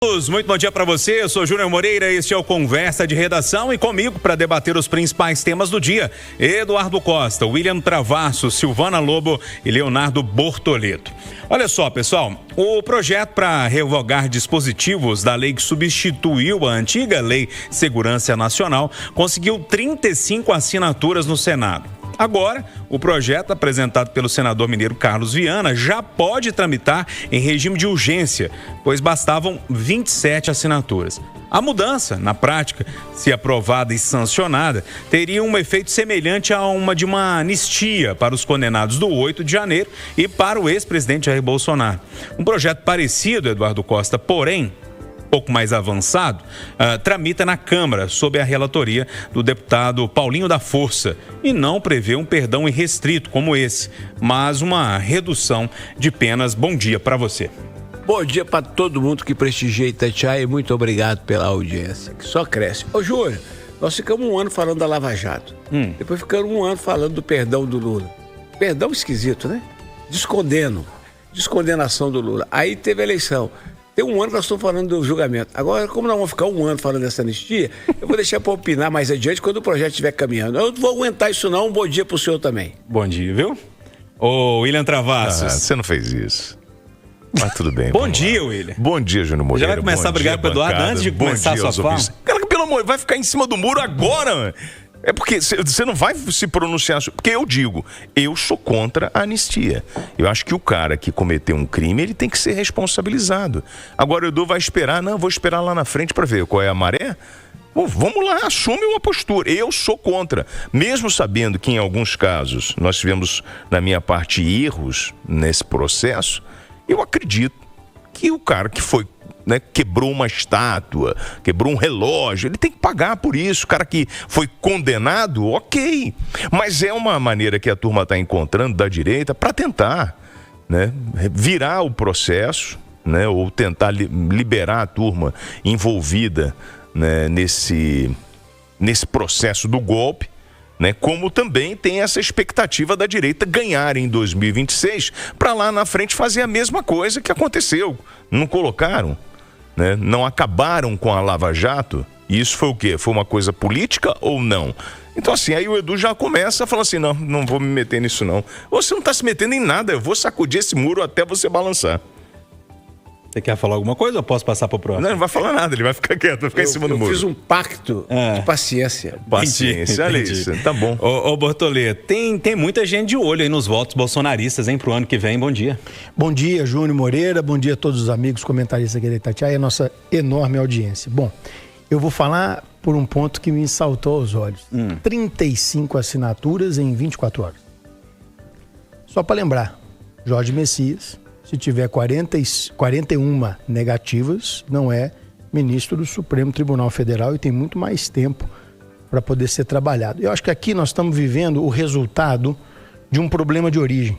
Muito bom dia para você, eu sou Júnior Moreira, este é o Conversa de Redação e comigo para debater os principais temas do dia, Eduardo Costa, William Travasso, Silvana Lobo e Leonardo Bortoleto. Olha só, pessoal, o projeto para revogar dispositivos da lei que substituiu a antiga Lei de Segurança Nacional conseguiu 35 assinaturas no Senado. Agora, o projeto apresentado pelo senador mineiro Carlos Viana já pode tramitar em regime de urgência, pois bastavam 27 assinaturas. A mudança, na prática, se aprovada e sancionada, teria um efeito semelhante a uma anistia para os condenados do 8 de janeiro e para o ex-presidente Jair Bolsonaro. Um projeto parecido, Eduardo Costa, porém pouco mais avançado, tramita na Câmara sob a relatoria do deputado Paulinho da Força e não prevê um perdão irrestrito como esse, mas uma redução de penas. Bom dia para você. Bom dia para todo mundo que prestigia Itatiaia e muito obrigado pela audiência, que só cresce. Ô Júnior, nós ficamos um ano falando da Lava Jato, depois ficamos um ano falando do perdão do Lula. Perdão esquisito, né? Descondenação do Lula. Aí teve a eleição. Tem um ano que nós estamos falando do julgamento. Agora, como nós vamos ficar um ano falando dessa anistia, eu vou deixar para opinar mais adiante quando o projeto estiver caminhando. Eu não vou aguentar isso não. Um bom dia para o senhor também. Bom dia, viu? Ô, William Travassos. Você não fez isso. Mas tudo bem. Bom dia, William. Bom dia, Júnior Moreira. Já vai começar a brigar com o Eduardo antes de começar a sua fala? Cara, pelo amor, vai ficar em cima do muro agora, mano. É porque você não vai se pronunciar, porque eu digo, eu sou contra a anistia. Eu acho que o cara que cometeu um crime, ele tem que ser responsabilizado. Agora o Edu vai esperar, não, vou esperar lá na frente para ver qual é a maré. Bom, vamos lá, assume uma postura. Eu sou contra, mesmo sabendo que em alguns casos nós tivemos, na minha parte, erros nesse processo. Eu acredito que o cara que foi, quebrou uma estátua, quebrou um relógio, ele tem que pagar por isso. O cara que foi condenado, ok. Mas é uma maneira que a turma está encontrando da direita para tentar, virar o processo, ou tentar liberar a turma envolvida, nesse processo do golpe. Como também tem essa expectativa da direita ganhar em 2026 para lá na frente fazer a mesma coisa que aconteceu. Não colocaram? Não acabaram com a Lava Jato? E isso foi o quê? Foi uma coisa política ou não? Então assim, aí o Edu já começa a falar assim, não vou me meter nisso não. Você não está se metendo em nada, eu vou sacudir esse muro até você balançar. Você quer falar alguma coisa ou posso passar para o próximo? Não vai falar nada, ele vai ficar quieto, vai ficar em cima do muro. Eu fiz um pacto de paciência. Paciência, olha isso, tá bom. Ô Bortoleto, tem muita gente de olho aí nos votos bolsonaristas, hein, pro ano que vem. Bom dia. Bom dia, Júnior Moreira, bom dia a todos os amigos comentaristas aqui da Itatiaia e a nossa enorme audiência. Bom, eu vou falar por um ponto que me saltou aos olhos. 35 assinaturas em 24 horas. Só para lembrar, Jorge Messias, se tiver 41 negativas, não é ministro do Supremo Tribunal Federal e tem muito mais tempo para poder ser trabalhado. Eu acho que aqui nós estamos vivendo o resultado de um problema de origem.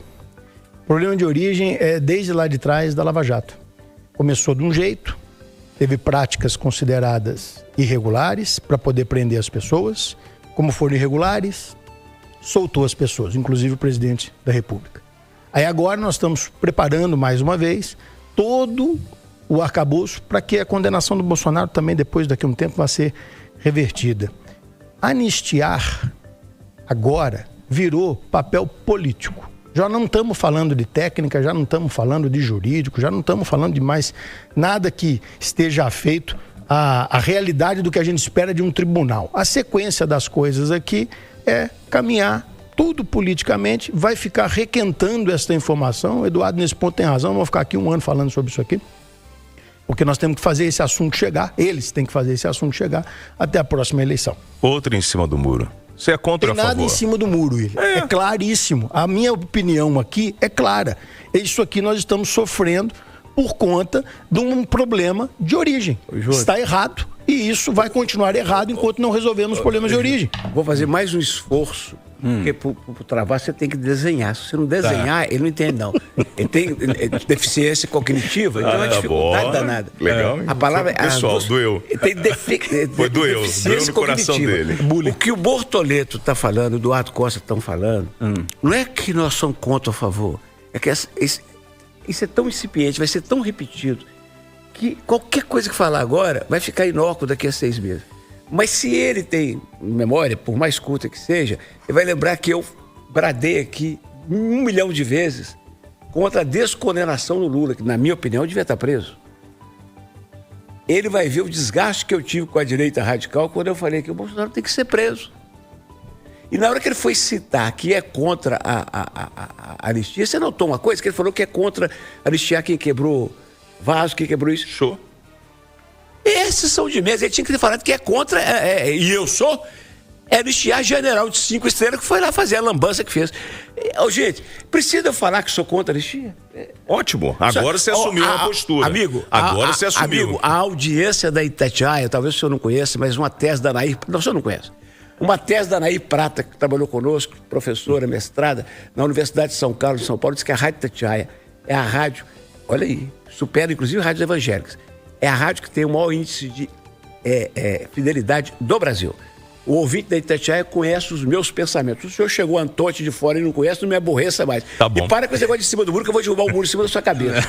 O problema de origem é desde lá de trás da Lava Jato. Começou de um jeito, teve práticas consideradas irregulares para poder prender as pessoas. Como foram irregulares, soltou as pessoas, inclusive o presidente da República. Aí agora nós estamos preparando mais uma vez todo o arcabouço para que a condenação do Bolsonaro também depois daqui a um tempo vai ser revertida. Anistiar agora virou papel político. Já não estamos falando de técnica, já não estamos falando de jurídico, já não estamos falando de mais nada que esteja feito à realidade do que a gente espera de um tribunal. A sequência das coisas aqui é caminhar tudo politicamente, vai ficar requentando essa informação. O Eduardo, nesse ponto, tem razão. Vamos ficar aqui um ano falando sobre isso aqui. Porque nós temos que fazer esse assunto chegar. Eles têm que fazer esse assunto chegar até a próxima eleição. Outro em cima do muro. Você é contra ou a favor? Tem nada em cima do muro, William. É claríssimo. A minha opinião aqui é clara. Isso aqui nós estamos sofrendo por conta de um problema de origem. Está errado. E isso vai continuar errado enquanto não resolvermos os problemas de origem. Vou fazer mais um esforço. Porque pro Travasso você tem que desenhar. Se você não desenhar, ele não entende, não. Ele tem deficiência cognitiva, então é uma dificuldade danada. Legal. A palavra pessoal, doeu. Tem doeu no coração dele. O que o Bortoleto está falando, o Eduardo Costa estão falando, não é que nós somos contra ou a favor. É que isso é tão incipiente, vai ser tão repetido. que qualquer coisa que falar agora vai ficar inócuo daqui a 6 meses. Mas se ele tem memória, por mais curta que seja, ele vai lembrar que eu bradei aqui 1 milhão de vezes contra a descondenação do Lula, que, na minha opinião, devia estar preso. Ele vai ver o desgaste que eu tive com a direita radical quando eu falei que o Bolsonaro tem que ser preso. E na hora que ele foi citar que é contra a anistia, você notou uma coisa? Que ele falou que é contra anistiar quem quebrou vaso, quem quebrou isso. Show. Esses são de mesa. Ele tinha que ter falado que é contra, e eu sou, anistiar general de 5 estrelas que foi lá fazer a lambança que fez. Gente, precisa eu falar que sou contra a anistia? Ótimo. Agora você assumiu uma postura. Amigo, agora você assumiu. Amigo, a audiência da Itatiaia, talvez o senhor não conheça, mas uma tese da Nair... Não, o senhor não conhece. Uma tese da Nair Prata, que trabalhou conosco, professora, mestrada, na Universidade de São Carlos, de São Paulo, disse que a Rádio Itatiaia é a rádio, olha aí, supera inclusive rádios evangélicas. É a rádio que tem o maior índice de fidelidade do Brasil. O ouvinte da Itatiaia conhece os meus pensamentos. O senhor chegou Antote de fora e não conhece, não me aborreça mais. Tá bom. E para com esse negócio de cima do muro, que eu vou derrubar o muro em cima da sua cabeça.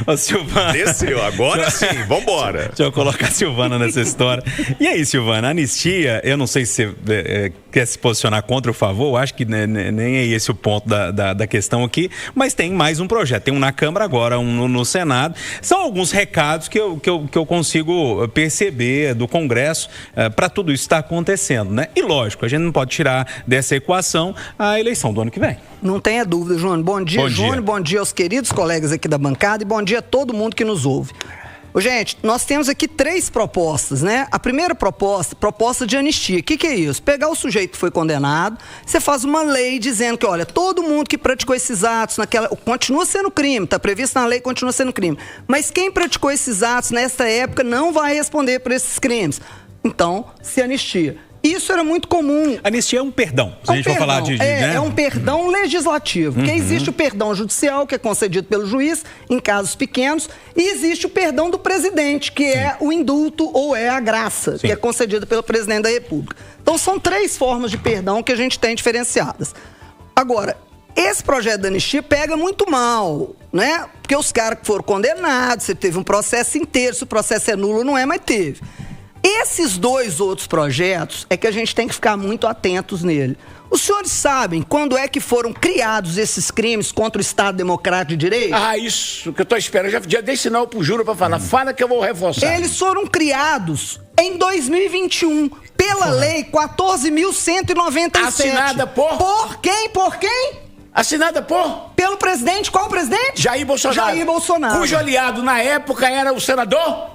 Ô, Silvana. Desceu, agora sim, vambora. Deixa eu colocar a Silvana nessa história. E aí, Silvana, a anistia, eu não sei se você quer se posicionar contra ou a favor, acho que nem é esse o ponto da questão aqui, mas tem mais um projeto. Tem um na Câmara agora, um no Senado. São alguns recados que eu consigo perceber do Congresso para tudo isso estar acontecendo, né? E lógico, a gente não pode tirar dessa equação a eleição do ano que vem. Não tenha dúvida, Júnior. Bom dia, Júnior. Bom dia aos queridos colegas aqui da bancada e bom dia a todo mundo que nos ouve. Gente, nós temos aqui 3 propostas, né? A primeira proposta de anistia. O que é isso? Pegar o sujeito que foi condenado, você faz uma lei dizendo que, olha, todo mundo que praticou esses atos continua sendo crime, está previsto na lei, continua sendo crime. Mas quem praticou esses atos nessa época não vai responder por esses crimes. Então, se anistia. Isso era muito comum. Anistia é um perdão. Se a gente for falar de né? É um perdão legislativo. Porque existe o perdão judicial, que é concedido pelo juiz em casos pequenos, e existe o perdão do presidente, que é o indulto ou é a graça, que é concedida pelo presidente da República. Então, são 3 formas de perdão que a gente tem diferenciadas. Agora, esse projeto da anistia pega muito mal, né? Porque os caras que foram condenados, você teve um processo inteiro, se o processo é nulo, não é, mas teve. Esses 2 outros projetos é que a gente tem que ficar muito atentos nele. Os senhores sabem quando é que foram criados esses crimes contra o Estado Democrático de Direito? Isso que eu tô esperando. Já dei sinal pro Júnior pra falar. Fala que eu vou reforçar. Eles foram criados em 2021 pela Lei 14.197. Assinada por? Por quem? Por quem? Assinada por? Pelo presidente. Qual presidente? Jair Bolsonaro. Jair Bolsonaro. Cujo aliado na época era o senador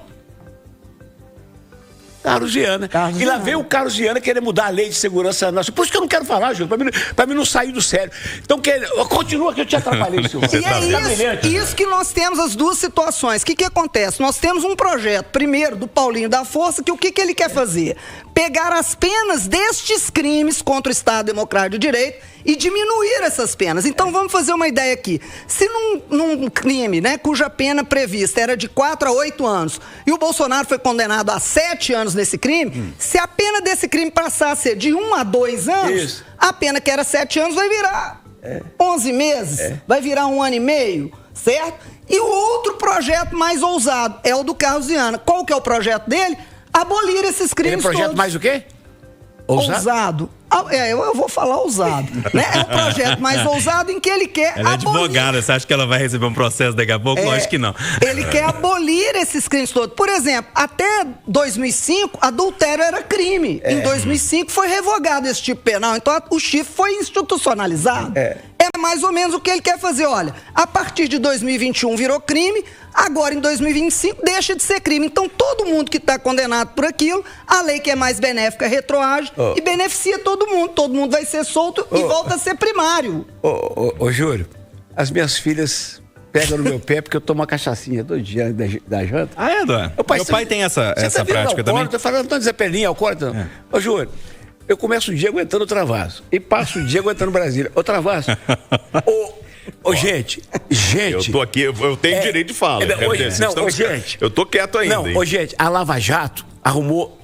Carlos Viana. E lá veio o Carlos Viana querer mudar a lei de segurança nacional. Por isso que eu não quero falar, Júlio, pra mim não sair do sério. Então, continua que eu te atrapalhei, Silvio. E é isso que nós temos as 2 situações. O que acontece? Nós temos um projeto, primeiro, do Paulinho da Força, que o que ele quer fazer? Pegar as penas destes crimes contra o Estado Democrático de Direito e diminuir essas penas. Então, vamos fazer uma ideia aqui. Se num crime, né, cuja pena prevista era de 4 a 8 anos, e o Bolsonaro foi condenado a 7 anos nesse crime, se a pena desse crime passar a ser de 1 a 2 anos, a pena que era 7 anos vai virar 11 meses, vai virar 1 ano e meio, certo? E o outro projeto mais ousado é o do Carlos Viana. Qual que é o projeto dele? Abolir esses crimes todos. É projeto mais o quê? Ousado. Eu vou falar ousado. Né? É um projeto mais ousado em que ele quer Ela é abolir. advogada, você acha que ela vai receber um processo daqui a pouco? Lógico que não. Ele quer abolir esses crimes todos. Por exemplo, até 2005, adultério era crime. Em 2005 foi revogado esse tipo penal. Então o chifre foi institucionalizado. É mais ou menos o que ele quer fazer. Olha, a partir de 2021 virou crime, agora em 2025 deixa de ser crime. Então todo mundo que está condenado por aquilo, a lei que é mais benéfica retroage e beneficia todo mundo. Todo mundo vai ser solto e volta a ser primário. Ô, Júlio, as minhas filhas pegam no meu pé porque eu tomo uma cachaçinha todo dia da janta. Ah, é, Eduardo? Meu pai tem essa prática também. Tô falando, não tô dizendo pelinha, alcoólatra. Ô, Júlio, eu começo o dia aguentando o Travasso e passo o dia aguentando Brasília. Ô, Travasso, gente. Eu tô aqui, eu tenho direito de fala. Gente. Eu tô quieto ainda. Não, gente, a Lava Jato arrumou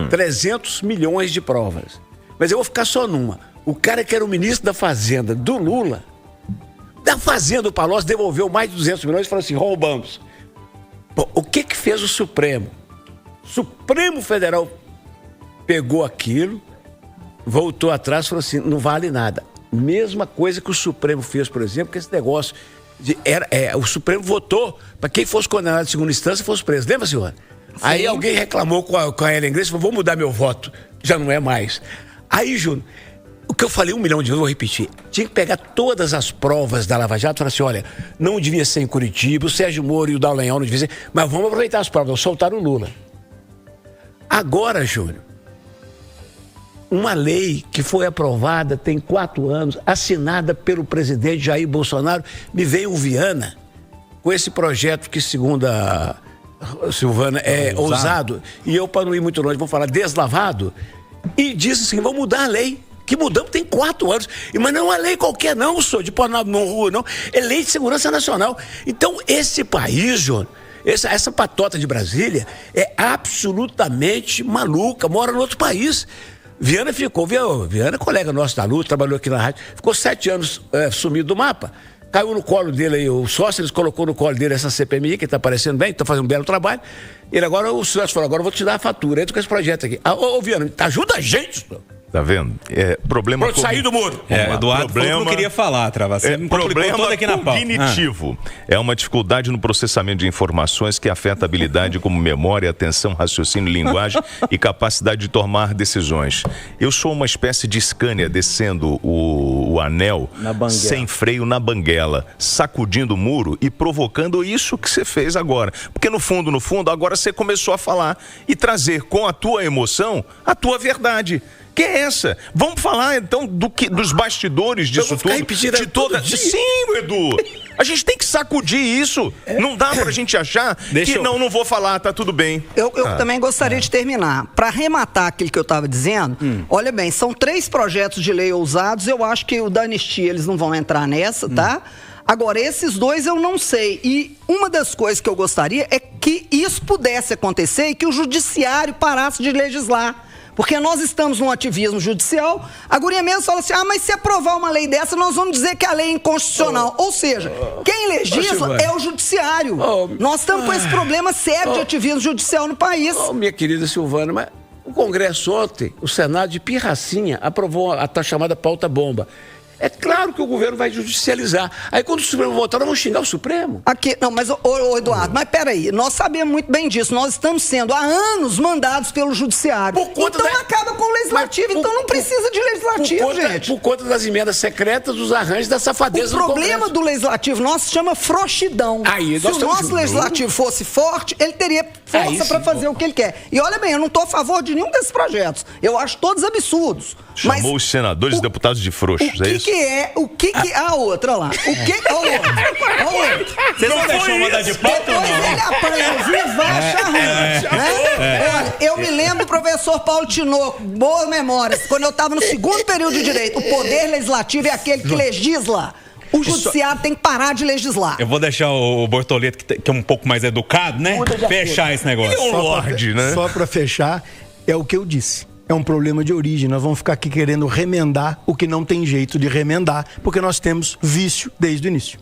300 milhões de provas. Mas eu vou ficar só numa. O cara que era o ministro da Fazenda do Lula, da Fazenda do Palocci, devolveu mais de 200 milhões e falou assim, roubamos. Bom, o que fez o Supremo? O Supremo Federal pegou aquilo, voltou atrás e falou assim, não vale nada. Mesma coisa que o Supremo fez, por exemplo, que esse negócio o Supremo votou para quem fosse condenado em segunda instância fosse preso. Lembra, senhora? Sim. Aí alguém reclamou com a Ellen Grace e falou, vou mudar meu voto. Já não é mais. Aí, Júnior, o que eu falei 1 milhão de vezes, vou repetir. Tinha que pegar todas as provas da Lava Jato e falar assim, olha, não devia ser em Curitiba, o Sérgio Moro e o Dallagnol não devia ser, mas vamos aproveitar as provas, soltaram o Lula. Agora, Júnior, uma lei que foi aprovada tem 4 anos, assinada pelo presidente Jair Bolsonaro, me veio o Viana com esse projeto que, segundo a Silvana, é ousado. E eu, para não ir muito longe, vou falar deslavado. E diz assim, vamos mudar a lei. Que mudamos tem 4 anos. Mas não é uma lei qualquer não, senhor, de pôr na rua, não. É lei de segurança nacional. Então, esse país, João, essa patota de Brasília é absolutamente maluca, mora no outro país. Viana é colega nosso da luta, trabalhou aqui na rádio, ficou 7 anos sumido do mapa. Caiu no colo dele aí, o Sócrates colocou no colo dele essa CPMI, que está aparecendo bem, está fazendo um belo trabalho. Ele agora, o Sócrates falou, agora eu vou te dar a fatura, entra com esse projeto aqui. Ô Viana, ajuda a gente, senhor. Tá vendo? Problema... Pronto, sair do muro. Eduardo não queria falar, Trava. Você me complicou todo aqui na pauta. Cognitivo. É uma dificuldade no processamento de informações que afeta a habilidade como memória, atenção, raciocínio, linguagem e capacidade de tomar decisões. Eu sou uma espécie de Scania descendo o anel sem freio na banguela, sacudindo o muro e provocando isso que você fez agora. Porque no fundo, agora você começou a falar e trazer com a tua emoção a tua verdade. Que é essa? Vamos falar então dos bastidores disso tudo? De toda... Sim, Edu. A gente tem que sacudir isso. Não dá pra gente achar não vou falar, tá tudo bem. Eu também gostaria de terminar. Para arrematar aquilo que eu estava dizendo, olha bem, são 3 projetos de lei ousados. Eu acho que o da anistia eles não vão entrar nessa, tá? Agora, esses 2 eu não sei. E uma das coisas que eu gostaria é que isso pudesse acontecer e que o judiciário parasse de legislar. Porque nós estamos num ativismo judicial, a guria mesmo fala assim, mas se aprovar uma lei dessa, nós vamos dizer que a lei é inconstitucional. Ou seja, quem legisla é o judiciário. Nós estamos com esse problema sério de ativismo judicial no país. Minha querida Silvana, mas o Congresso ontem, o Senado de pirracinha, aprovou a chamada pauta-bomba. É claro que o governo vai judicializar. Aí quando o Supremo votar, nós vamos xingar o Supremo. Aqui, não, mas, ô Eduardo, mas peraí, nós sabemos muito bem disso. Nós estamos sendo há anos mandados pelo judiciário. Então acaba com o legislativo, então não precisa de legislativo, gente. Por conta das emendas secretas, dos arranjos, da safadeza do Congresso. O problema do legislativo nosso se chama frouxidão. Se o nosso legislativo fosse forte, ele teria força para fazer o que ele quer. E olha bem, eu não estou a favor de nenhum desses projetos. Eu acho todos absurdos. Chamou os senadores e deputados de frouxos, é isso? A outra lá. A outra. Vocês não deixam mandar de pauta ou não? Depois ele apanha viva, acha ruim. Olha, eu me lembro do professor Paulo Tinoco, boas memórias, quando eu estava no 2º período de direito. O poder legislativo é aquele que legisla. O judiciário tem que parar de legislar. Eu vou deixar o Bortoleto, que é um pouco mais educado, né? Fechar esse negócio. E o Lorde, né? Só para fechar, é o que eu disse. É um problema de origem, nós vamos ficar aqui querendo remendar o que não tem jeito de remendar, porque nós temos vício desde o início.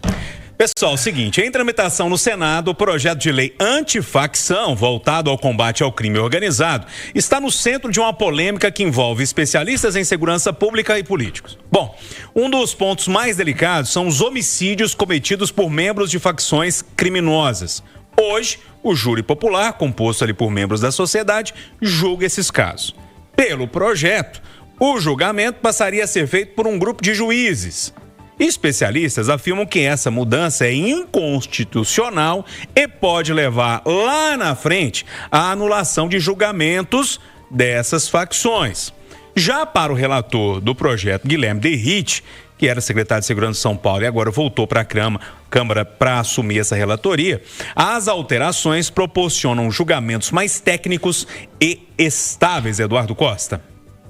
Pessoal, é o seguinte, em tramitação no Senado, o projeto de lei antifacção voltado ao combate ao crime organizado está no centro de uma polêmica que envolve especialistas em segurança pública e políticos. Bom, um dos pontos mais delicados são os homicídios cometidos por membros de facções criminosas. Hoje, o júri popular, composto ali por membros da sociedade, julga esses casos. Pelo projeto, o julgamento passaria a ser feito por um grupo de juízes. Especialistas afirmam que essa mudança é inconstitucional e pode levar lá na frente à anulação de julgamentos dessas facções. Já para o relator do projeto, Guilherme Derrite, que era secretário de Segurança de São Paulo e agora voltou para a Câmara para assumir essa relatoria, as alterações proporcionam julgamentos mais técnicos e estáveis, Eduardo Costa.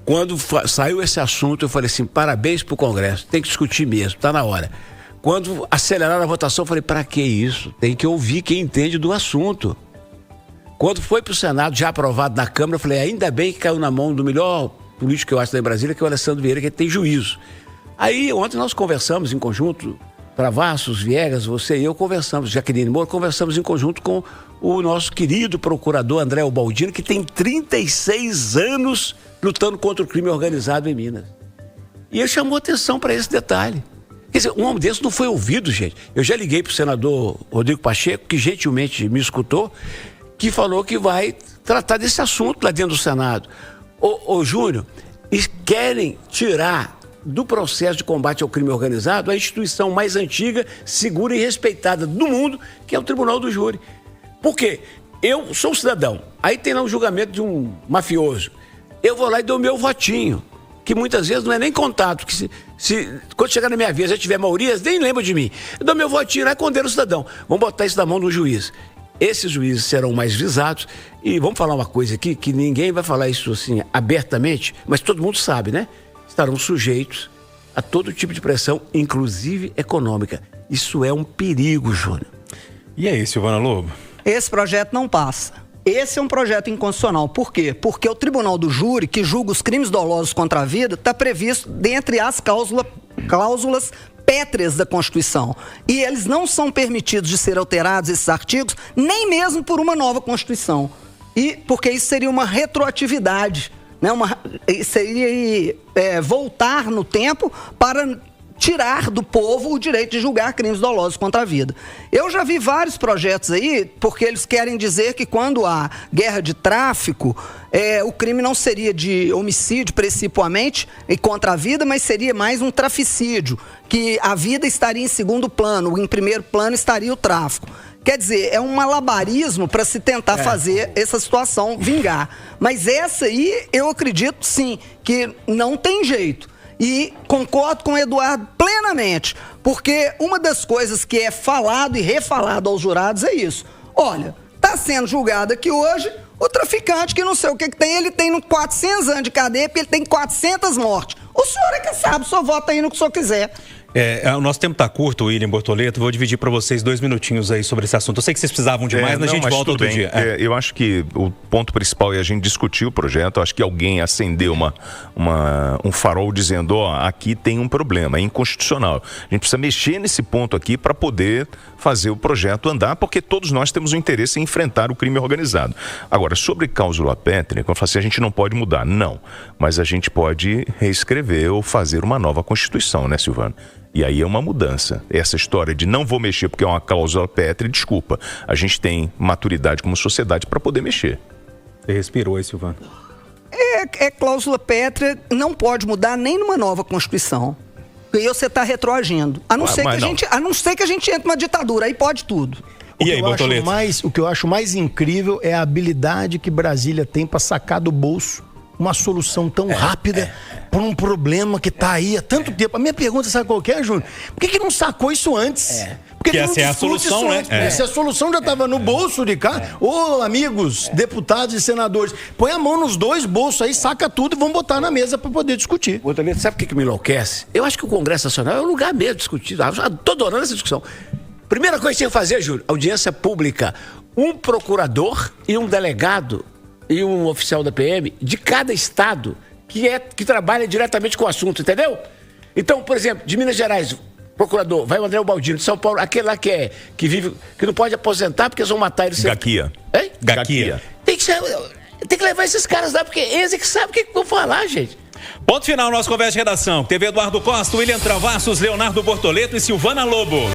Quando saiu esse assunto, eu falei assim, parabéns para o Congresso, tem que discutir mesmo, está na hora. Quando aceleraram a votação, eu falei, para que isso? Tem que ouvir quem entende do assunto. Quando foi para o Senado, já aprovado na Câmara, eu falei, ainda bem que caiu na mão do melhor político que eu acho da Brasília, que é o Alessandro Vieira, que tem juízo. Aí, ontem nós conversamos em conjunto, Travassos, Viegas, você e eu conversamos, Jaqueline Moura, conversamos em conjunto com o nosso querido procurador André Ubaldini, que tem 36 anos lutando contra o crime organizado em Minas. E ele chamou atenção para esse detalhe. Quer dizer, um homem desse não foi ouvido, gente. Eu já liguei para o senador Rodrigo Pacheco, que gentilmente me escutou, que falou que vai tratar desse assunto lá dentro do Senado. Ô Júnior, eles querem tirar do processo de combate ao crime organizado a instituição mais antiga, segura e respeitada do mundo, que é o Tribunal do Júri. Por quê? Eu sou um cidadão, aí tem lá um julgamento de um mafioso. Eu vou lá e dou meu votinho, que muitas vezes não é nem contato, que quando chegar na minha vez, eu tiver maioria, nem lembra de mim. Eu dou meu votinho lá e condeno o cidadão. Vamos botar isso na mão do juiz. Esses juízes serão mais visados. E vamos falar uma coisa aqui, que ninguém vai falar isso assim abertamente, mas todo mundo sabe, né? Estarão sujeitos a todo tipo de pressão, inclusive econômica. Isso é um perigo, Júnior. E aí, Silvana Lobo? Esse projeto não passa. Esse é um projeto inconstitucional. Por quê? Porque o Tribunal do Júri, que julga os crimes dolosos contra a vida, está previsto dentre as cláusulas pétreas da Constituição. E eles não são permitidos de ser alterados, esses artigos, nem mesmo por uma nova Constituição. Porque isso seria uma retroatividade, né? Seria voltar no tempo para tirar do povo o direito de julgar crimes dolosos contra a vida. Eu já vi vários projetos aí, porque eles querem dizer que quando há guerra de tráfico, o crime não seria de homicídio, principalmente, e contra a vida, mas seria mais um traficídio, que a vida estaria em segundo plano, em primeiro plano estaria o tráfico. Quer dizer, é um malabarismo para se tentar fazer essa situação vingar. Mas essa aí, eu acredito sim, que não tem jeito. E concordo com o Eduardo plenamente, porque uma das coisas que é falado e refalado aos jurados é isso. Olha, está sendo julgado aqui hoje o traficante que não sei o que tem, ele tem 400 anos de cadeia porque ele tem 400 mortes. O senhor é que sabe, o senhor vota aí no que o senhor quiser. O nosso tempo está curto, William Bortoleto. Vou dividir para vocês 2 minutinhos aí sobre esse assunto. Eu sei que vocês precisavam de mais, mas a gente volta outro dia. Eu acho que o ponto principal é a gente discutir o projeto. Eu acho que alguém acendeu um farol dizendo, aqui tem um problema, é inconstitucional. A gente precisa mexer nesse ponto aqui para poder fazer o projeto andar, porque todos nós temos um interesse em enfrentar o crime organizado. Agora, sobre cláusula pétrea, como eu falei assim, a gente não pode mudar, não. Mas a gente pode reescrever ou fazer uma nova Constituição, né, Silvana? E aí é uma mudança. Essa história de não vou mexer porque é uma cláusula pétrea, desculpa. A gente tem maturidade como sociedade para poder mexer. Você respirou aí, Silvana? Cláusula pétrea não pode mudar nem numa nova Constituição. E aí você está retroagindo. A não ser que a gente entre numa ditadura, aí pode tudo. O que eu acho mais incrível é a habilidade que Brasília tem para sacar do bolso uma solução tão rápida para um problema que está aí há tanto tempo. A minha pergunta, sabe qual que é, Júnior? Por que não sacou isso antes? Porque que essa é a solução, né? Se a solução já estava no bolso de cá, amigos, deputados e senadores, põe a mão nos 2 bolsos aí, saca tudo e vamos botar na mesa para poder discutir. Bortoleto, sabe o que me enlouquece? Eu acho que o Congresso Nacional é o lugar mesmo de discutir. Estou adorando essa discussão. Primeira coisa que tinha que fazer, Júlio, audiência pública. Um procurador e um delegado e um oficial da PM de cada estado que trabalha diretamente com o assunto, entendeu? Então, por exemplo, de Minas Gerais, procurador, vai o André Ubaldini, de São Paulo, aquele lá que não pode aposentar porque eles vão matar ele. Gaquia. Hein? Gaquia. Tem que levar esses caras lá, porque eles é que sabem o que vão falar, gente. Ponto final, nosso Conversa de Redação. TV Eduardo Costa, William Travassos, Leonardo Bortoleto e Silvana Lobo.